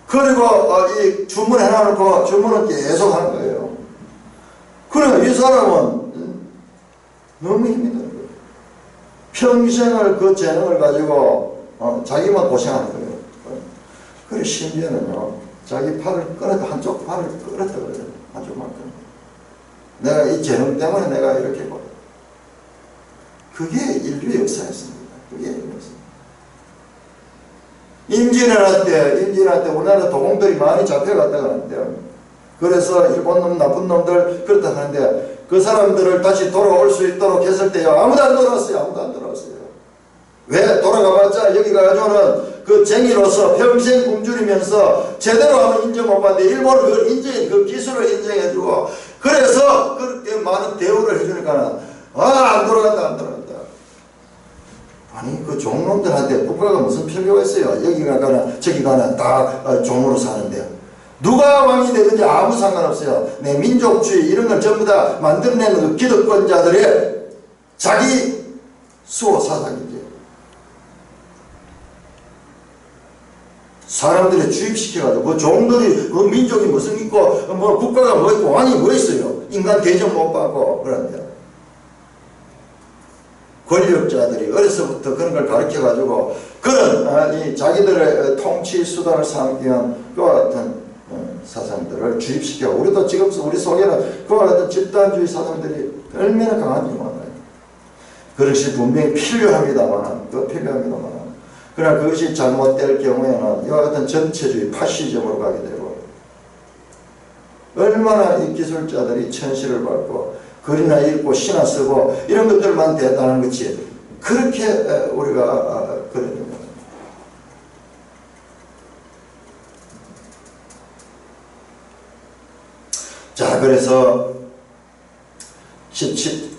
그리고 이 주문해 놔놓고 주문은 계속 하는 거예요. 그러면 이 사람은 너무 힘이 드는 거예요. 평생을 그 재능을 가지고 자기만 고생하는 거예요. 그래 심지어는요, 자기 팔을 끊었다, 한쪽 팔을 끊었다 그래요. 한쪽만 끊어. 내가 이 재능 때문에 내가 이렇게 뭐. 그게 인류 역사였습니다. 그게 인류 역사. 임진왜란 때 우리나라 도공들이 많이 잡혀갔다 그러는데요. 그래서 일본 놈, 나쁜 놈들 그렇다 하는데 그 사람들을 다시 돌아올 수 있도록 했을 때요. 아무도 안 돌아왔어요. 아무도 안 돌아왔어요. 왜? 돌아가봤자 여기 가가지고는 그 쟁이로서 평생 굶주리면서 제대로 하면 인정 못 받는데 일본은 그걸 그 기술을 인정해주고 그래서 그렇게 많은 대우를 해주니까는 안 돌아간다. 아니 그 종놈들한테 국가가 무슨 필요가 있어요? 여기 가거나 저기 가나 다 종으로 사는데요. 누가 왕이 되든지 아무 상관없어요. 내 민족주의 이런 걸 전부 다 만들어내는 그 기득권자들의 자기 수호 사상이죠. 사람들이 주입시켜가지고 그 종들이 그 민족이 무슨 있고 뭐 국가가 뭐 있고 왕이 뭐 있어요. 인간 대접 못 받고 그런데 권력자들이 어려서부터 그런 걸 가르쳐가지고 그런 이 자기들의 통치 수단을 삼기 위한 그와 같은 사상들을 주입시켜 우리도 지금 우리 속에는 그와 같은 집단주의 사상들이 얼마나 강한지 몰라요. 그것이 분명히 필요합니다만 그러나 그것이 잘못될 경우에는 이와 같은 전체주의 파시즘으로 가게 되고 얼마나 이 기술자들이 천시를 받고 글이나 읽고 시나 쓰고 이런 것들만 대단한 것이 그렇게 우리가 그런 겁니다. 자 그래서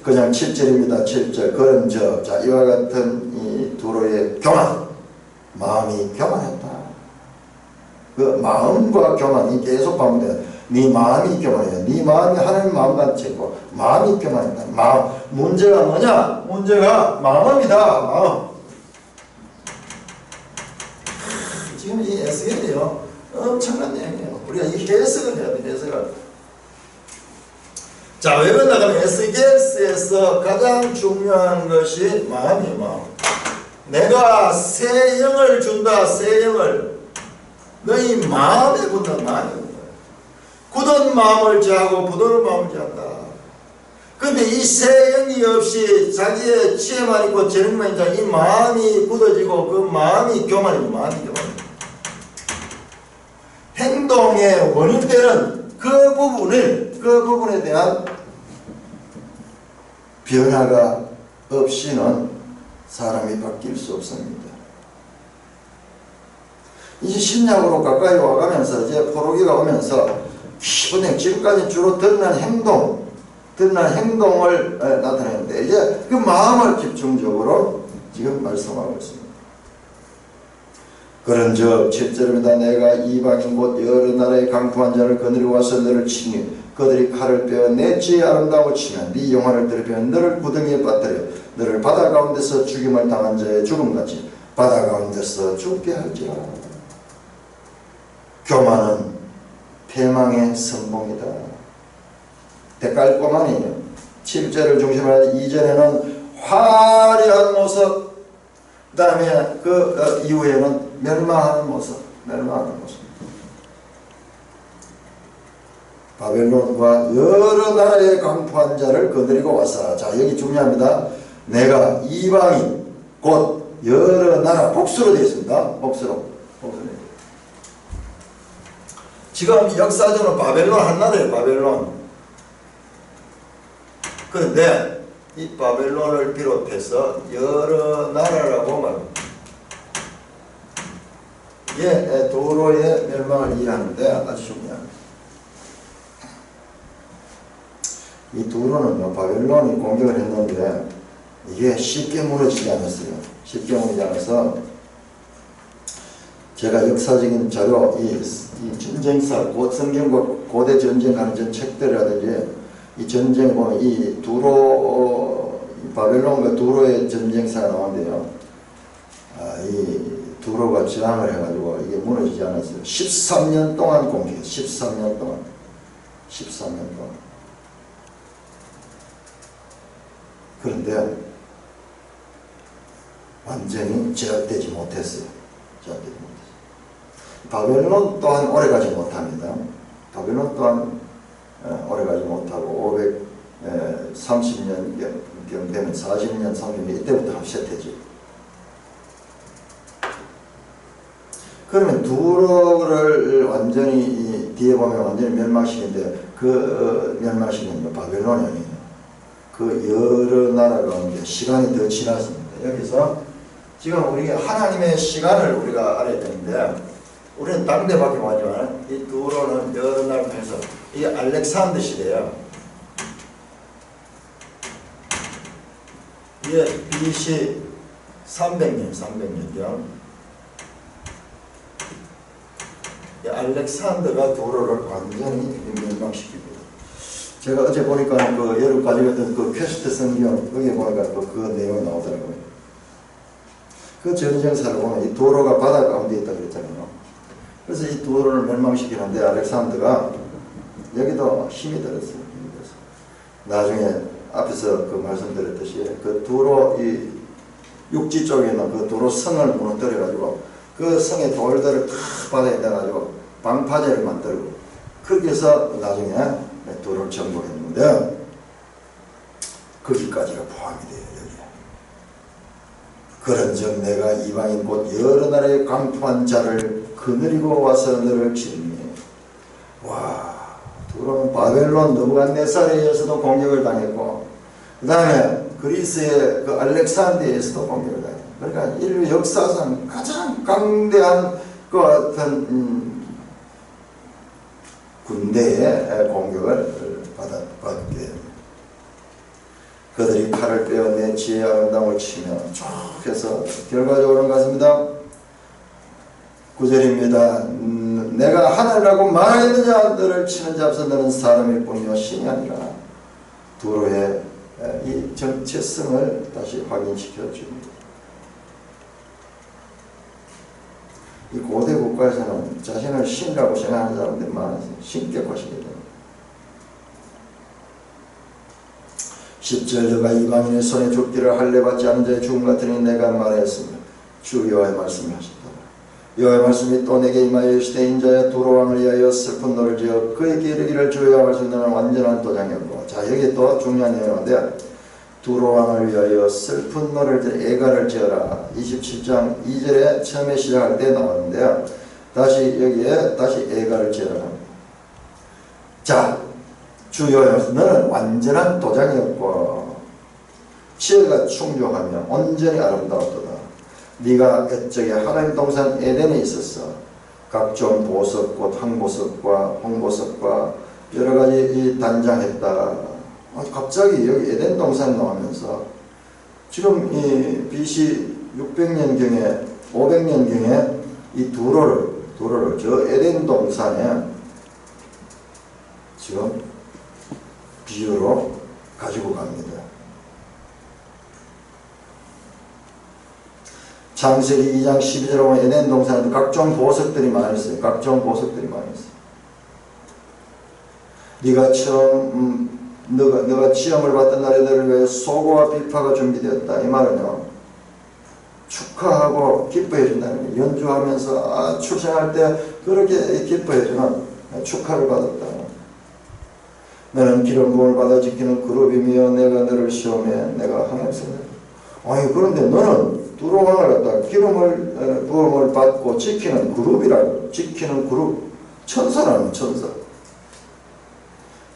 그냥 7절입니다. 7절 그런 자 이와 같은 이 두로의 교만 마음이 교만했다. 그 마음과 교만이 계속 반복돼요. 네 마음이 교만해요. 네 마음이 하나님 마음같이 있고 마음이 교만했다. 문제가 뭐냐? 문제가 마음이다. 마음. 지금 이 에스겔이요 엄청난 내용이에요. 우리가 이 해석을 해야 돼. 해석을. 자, 왜 그러나 하면 에스겔서에서 가장 중요한 것이 마음이에요. 마음. 내가 새 영을 준다. 새 영을 너희 마음에 붙는 마음이 굳은 마음을 제하고 부드러운 마음을 제한다. 그런데 이 새 영이 없이 자기의 지혜만 있고 재능만 있다. 이 마음이 굳어지고 그 마음이 교만이고 마음이 교만이고 행동의 원인되는 그 부분에 대한 변화가 없이는 사람이 바뀔 수 없습니다. 이제 신약으로 가까이 와가면서 이제 포로기가 오면서 기본에 지금까지 주로 드러난 행동을 나타내는데 이제 그 마음을 집중적으로 지금 말씀하고 있습니다. 그런즉 7절입니다. 내가 이방인 곧 여러 나라의 강포한 자를 거느리고 와서 너를 치니 그들이 칼을 빼어 내 지혜의 아름다움을 치면 네 영화를 더럽혀 너를 구덩이에 빠뜨려 너를 바다 가운데서 죽임을 당한 자의 죽음같이 바다 가운데서 죽게 할지라. 교만은 패망의 선봉이다. 대깔꼬만이에요. 7절을 중심으로 2절에는 화려한 모습, 그 다음에 그 이후에는 멸망하는 모습. 바벨론과 여러 나라의 강포한 자를 거느리고 왔어. 자, 여기 중요합니다. 내가 이방인 곧 여러 나라 복수로 되어 있습니다. 복수로. 지금 역사적으로 바벨론 한 나라예요. 바벨론. 그런데 이 바벨론을 비롯해서 여러 나라라고 말합니다. 이게 도로의 멸망을 이해하는데 아주 중요합니다. 이 도로는 바벨론이 공격을 했는데 이게 쉽게 무너지지 않았어요. 쉽게 무너지지 않아서 제가 역사적인 자료, 이 전쟁사, 성경과 고대 전쟁하는 전 책들이라든지 이 전쟁에 보면 이 바벨론과 두로의 전쟁사가 나오는데요. 이 두로가 저항을 해가지고 이게 무너지지 않았어요. 13년 동안 공격했어요. 13년 동안. 그런데 완전히 제압되지 못했어요. 바벨론 또한 오래가지 못합니다. 바벨론 또한 오래가지 못하고 530년 되면 40년, 30년 이때부터 합세태죠. 그러면 두로를 완전히 뒤에 보면 완전히 멸망시키는데 그 멸망시키는 바벨론이 아니에요. 그 여러 나라 가운데 시간이 더 지났습니다. 여기서 지금 우리 하나님의 시간을 우리가 알아야 되는데 우리는 다른 데 밖에 하지만 이 두로는 여러 날 통해서 이게 알렉산더 시대예요. 이게 BC 300년경 알렉산더가 두로를 완전히 멸망시킵니다. 제가 어제 보니까 그 여러분 가지고 있던 그 퀘스트 성경 거기에 보니까 그 내용이 나오더라고요. 그 전쟁사를 보면 이 도로가 바다 가운데 있다고 그랬잖아요. 그래서 이 도로를 멸망시키는데 알렉산더가 여기도 힘이 들었어요. 나중에 앞에서 그 말씀드렸듯이 그 도로 이 육지 쪽에 있는 그 도로 성을 무너뜨려가지고 그 성의 돌들을 다 바다에 내가지고 방파제를 만들고 거기에서 나중에 도로를 정복했는데 거기까지가 포함이 돼요. 그런즉 내가 이방인 곧 여러 나라의 강포한 자를 거느리고 와서 너를 치르니. 와, 두로는 바벨론 느부갓네살에 의해서도 공격을 당했고 그 다음에 그리스의 그 알렉산드에서도 공격을 당했고 그러니까 인류 역사상 가장 강대한 그 같은 군대의 공격을 받게 됩니다. 그들이 칼을 빼어 내 지혜의 아름다움을 치며 쭉 해서 결과적으로는 같습니다. 9절입니다. 내가 하늘이라고 말하였느냐 너를 치는 자 앞서 너는 사람일 뿐이요 신이 아니라. 두로의 이 정체성을 다시 확인시켜 줍니다. 이 고대 국가에서는 자신을 신이라고 생각하는 사람들이 많았어요. 신격화시키다. 10절 너가 이방인의 손에 죽기를 할례받지 않은 자의 죽음 같으니 내가 말하였으며 주 여호와의 말씀을 하셨다. 여호와의 말씀이 또 내게 임하여 이르시되 인자야 두로 왕을 위하여 슬픈 노를 지어 그에게 이르기를 주 여호와의 말씀 너는 완전한 도장이었고. 자 여기 또 중요한 내용인데 두로 왕을 위하여 슬픈 노를 지어 애가를 지어라. 27장 2절에 처음에 시작할 때 나왔는데요. 다시 여기에 다시 애가를 지어라. 자 주여 너는 완전한 도장이었고 지혜가 충족하며 온전히 아름다웠도다. 네가 옛적에 하나님 동산 에덴에 있었어. 각종 보석꽃 항보석과 홍보석과 여러가지 이 단장했다. 갑자기 여기 에덴 동산 나오면서 지금 이 BC 600년경에 500년경에 이 두로를 저 에덴 동산에 지금 비유로 가지고 갑니다. 창세기 2장 12절에 보면 에덴 동산에도 각종 보석들이 많았어요. 각종 보석들이 많았어요. 네가 처음 너가 시험을 받던 날에 너를 위해 소고와 비파가 준비되었다. 이 말은요. 축하하고 기뻐해 준다는 거예요. 연주하면서 출생할 때 그렇게 기뻐해 주는 축하를 받았다. 너는 기름 부음을 받아 지키는 그룹이며 내가 너를 시험해 내가 항해했습니다. 아니 그런데 너는 두로 왕을 갖다 기름을 부음을 받고 지키는 그룹이라고. 지키는 그룹 천사라는 천사.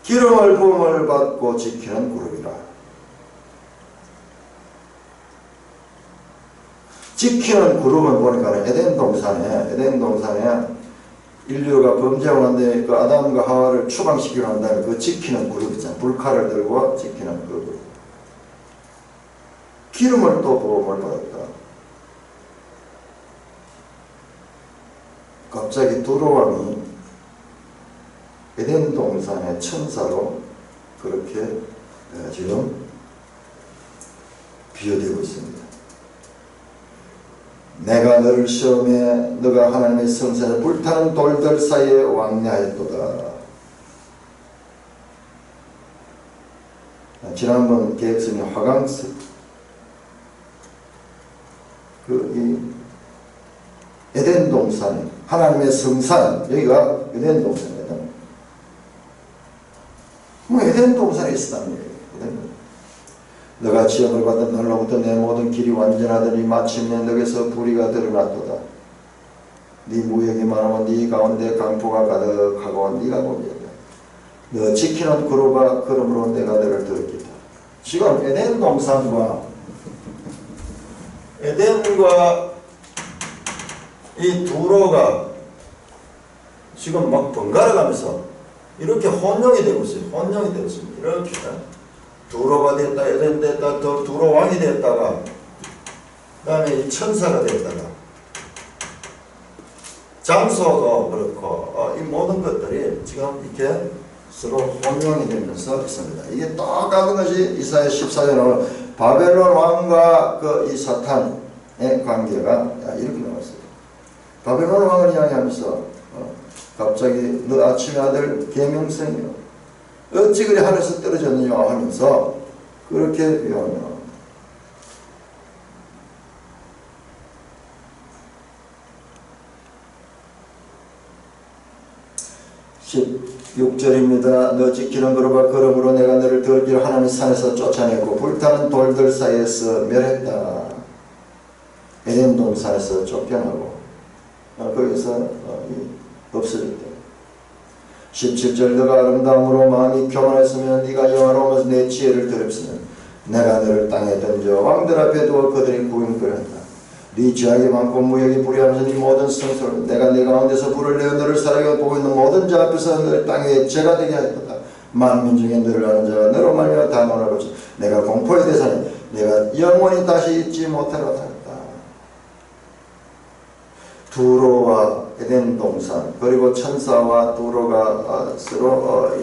기름을 부음을 받고 지키는 그룹이라. 지키는 그룹은 보니까 에덴 동산에 인류가 범죄하고 난 뒤에 그 아담과 하와를 추방시키고 난 다음에 그 지키는 그룹 있잖아요. 불칼을 들고 지키는 그 그룹. 기름을 또 부음을 받았다. 갑자기 두로 왕이 에덴 동산의 천사로 그렇게 지금 비유되고 있습니다. 내가 너를 시험해 너가 하나님의 성산에 불타는 돌들 사이에 왕래하였도다. 지난번 계획성이 화강석 이 에덴 동산 하나님의 성산 여기가 에덴 동산입니다. 뭐 에덴 동산에 있었다는 얘기예요. 너가 지형을 받은 날로부터 내 모든 길이 완전하더니 마침내 너에서 불의가 드러났도다. 네 무역이 많으면 네 가운데 강포가 가득하고 네가 보리이다. 너 지키는 그루가 그러므로 내가 너를 들었겠다. 지금 에덴 동산과 에덴과 이 두로가 지금 막 번갈아 가면서 이렇게 혼용이 되고 있어요. 혼용이 되고 있습니다. 이렇게 두로가 됐다, 에덴 됐다, 또 두로 왕이 됐다가 그 다음에 이 천사가 됐다가 장소도 그렇고 이 모든 것들이 지금 이렇게 서로 혼용이 되면서 있습니다. 이게 똑같은 것이 이사야 14장에 나오는 바벨론 왕과 그 이 사탄의 관계가 이렇게 나왔어요. 바벨론 왕을 이야기하면서 갑자기 너 아침의 아들 계명성이요 어찌 그리 하늘에서 떨어졌느냐 하면서 그렇게 비하면 16절입니다. 너 지키는 걸어봐 걸음으로 내가 너를 들길 하나님 산에서 쫓아내고 불타는 돌들 사이에서 멸했다. 에덴 동산에서 쫓겨나고 거기서 없어졌다. 17절 너가 아름다움으로 마음이 교만했으면 네가 영화로우면서 내 지혜를 더럽으면 내가 너를 땅에 던져 왕들 앞에 두어 그들이 구경거렸다. 네 죄악이 많고 무역이 불의하면서 네 모든 성소를 내가 네 가운데서 불을 내어 너를 사랑하고 보고 있는 모든 자 앞에서 너를 땅에 죄가 되게 하였다. 만민 중에 너를 아는 자가 너로 말미암아 단언하고 내가 공포의 대상이 내가 영원히 다시 잊지 못하리라 하였다. 두로와 에덴 동산 그리고 천사와 두로가 서로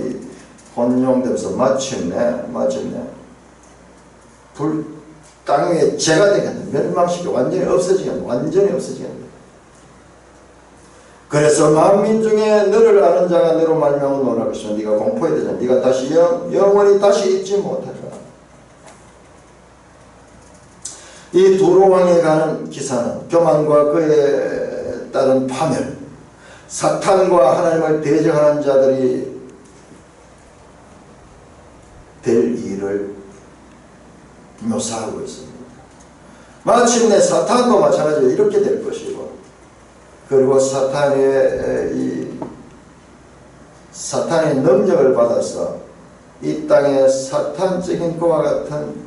혼용되면서 마침내 땅 위에 죄가 되겠네. 멸망시켜 완전히 없어지겠네. 그래서 만민 중에 너를 아는 자가 너로 말미암아 놀랄 것이며 네가 공포에 되잖아. 네가 다시 영원히 다시 잊지 못하리라. 이 두로 왕에 가는 기사는 교만과 그에 따른 파멸, 사탄과 하나님을 대적하는 자들이 될 일을 묘사하고 있습니다. 마침내 사탄도 마찬가지로 이렇게 될 것이고 그리고 사탄의 능력을 받아서 이 땅에 사탄적인 것과 같은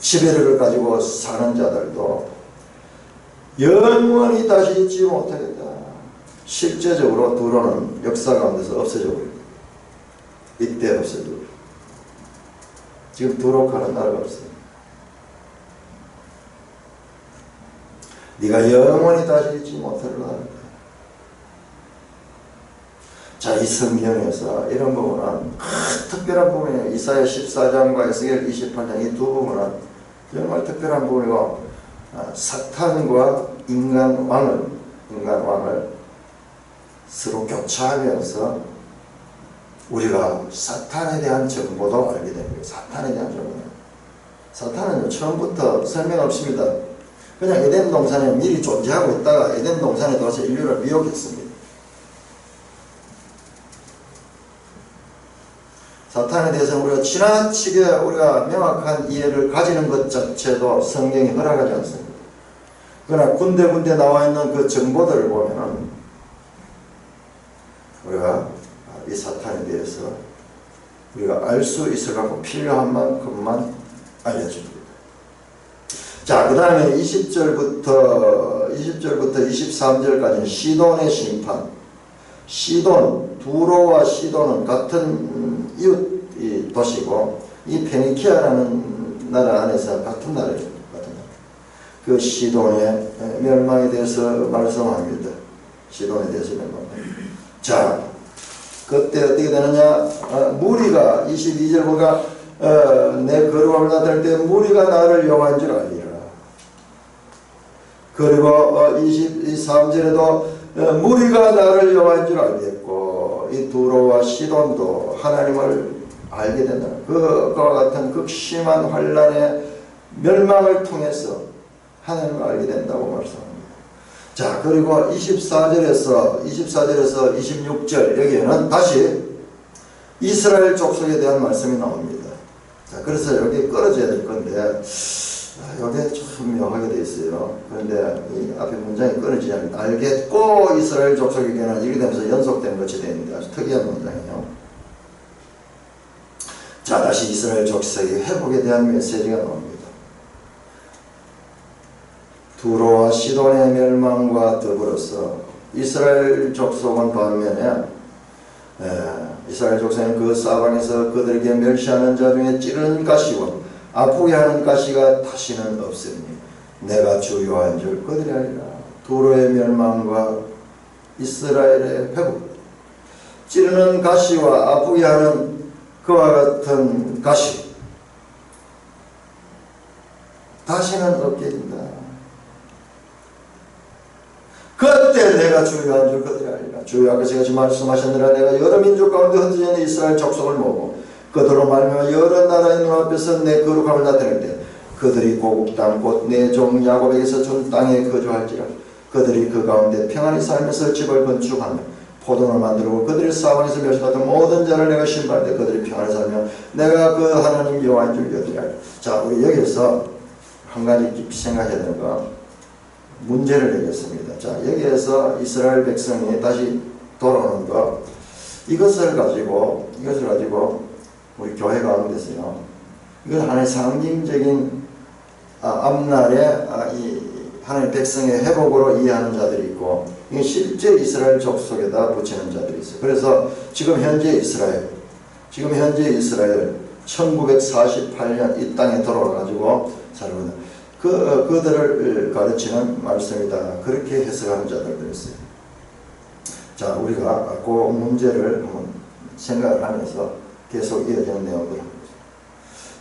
지배력을 가지고 사는 자들도 영원히 다시 잊지 못하겠다. 실제적으로 두로는 역사 가운데서 없어져 버립니다. 이때 없어져 버립니다. 지금 두로가는 나라가 없어요. 네가 영원히 다시 잊지 못하리라. 자, 이 성경에서 이런 부분은 특별한 부분이에요. 이사야 14장과 에스겔 28장 이 두 부분은 정말 특별한 부분이고 사탄과 인간 왕을 서로 교차하면서 우리가 사탄에 대한 정보도 알게 됩니다. 사탄에 대한 정보. 사탄은 처음부터 설명 없습니다. 그냥 에덴 동산에 미리 존재하고 있다가 에덴 동산에 들어와서 인류를 미혹했습니다. 사탄에 대해서 우리가 지나치게 우리가 명확한 이해를 가지는 것 자체도 성경이 허락하지 않습니다. 그러나 군데군데 나와 있는 그 정보들을 보면은 우리가 이 사탄에 대해서 우리가 알 수 있어갖고 필요한 만큼만 알려줍니다. 자, 그 다음에 20절부터 23절까지는 시돈의 심판. 두로와 시돈은 같은 이웃 도시고 이 페니키아라는 나라 안에서 같은 나라입니다. 그 시돈의 멸망에 대해서 말씀합니다. 시돈에 대해서 멸망합니다. 자, 그때 어떻게 되느냐? 무리가 22절 보니까 내 거룩함을 나타낼 때 무리가 나를 여호와인 줄 알리라. 그리고 23절에도 무리가 나를 여호와인 줄 알겠고 이 두로와 시돈도 하나님을 알게 된다. 그와 같은 극심한 환란의 멸망을 통해서 하나님을 알게 된다고 말씀합니다. 자, 그리고 24절에서 26절 여기에는 다시 이스라엘 족속에 대한 말씀이 나옵니다. 자, 그래서 여기 끌어져야 될 건데 여기에 좀 묘하게 되어 있어요. 그런데 이 앞에 문장이 끊어지지 않습니다. 알겠고 이스라엘 족속에게는 이렇게 되면서 연속된 것이 됩니다. 아주 특이한 문장이에요. 자, 다시 이스라엘 족속의 회복에 대한 메시지가 나옵니다. 두로와 시돈의 멸망과 더불어서 이스라엘 족속은 반면에 이스라엘 족속은 그 사방에서 그들에게 멸시하는 자 중에 찌르는 가시와 아프게 하는 가시가 다시는 없으니 내가 주여한 줄 그들이 알리라. 두로의 멸망과 이스라엘의 회복, 찌르는 가시와 아프게 하는 그와 같은 가시 다시는 없게 된다. 그때 내가 주여한 줄 그들이 알리라. 주여 아까 제가 지금 말씀하셨느라 내가 여러 민족 가운데 흩어져 있는 이스라엘 족속을 모으고 그들로 말미암아 여러 나라의 눈앞에서 내 거룩함을 나타낼 때 그들이 고국 땅 곧 내 종 야곱에게서 준 땅에 거주할지라. 그들이 그 가운데 평안히 살면서 집을 건축하며 포도를 만들고 그들의 사방에서 멸시받은 모든 자를 내가 심판할 때 그들이 평안히 살며 내가 그 하나님 여호와인 줄 그들이 알리라. 자, 우리 여기서 한 가지 깊이 생각해야 되는 거, 문제를 내겠습니다. 자, 여기에서 이스라엘 백성이 다시 돌아오는 거, 이것을 가지고 우리 교회 가운데서요, 이건 하나의 상징적인 앞날에 이 하나님 백성의 회복으로 이해하는 자들이 있고, 이게 실제 이스라엘 족속에다 붙이는 자들이 있어요. 그래서 지금 현재 이스라엘 1948년 이 땅에 돌아와가지고 살고 있는 그들을 가르치는 말씀이다. 그렇게 해석하는 자들도 있어요. 자, 우리가 그 문제를 한번 생각을 하면서 계속 이어지는 내용들을 합니다.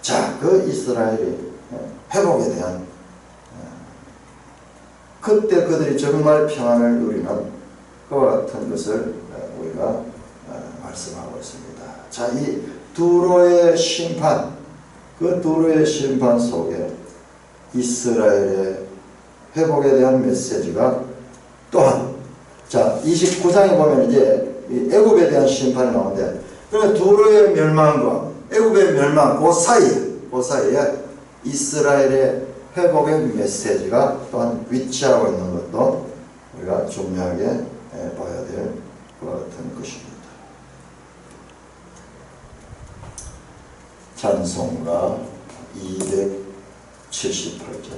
자, 그 이스라엘이 회복에 대한 그때 그들이 정말 평안을 누리는 그와 같은 것을 우리가 말씀하고 있습니다. 자, 이 두로의 심판, 그 두로의 심판 속에 이스라엘의 회복에 대한 메시지가 또한, 자, 29장에 보면 이제 애굽에 대한 심판이 나오는데, 그러면 두로의 멸망과 애굽의 멸망 그 사이에 이스라엘의 회복의 메시지가 또한 위치하고 있는 것도 우리가 중요하게 봐야 될 것 같은 것입니다. 찬송가 278장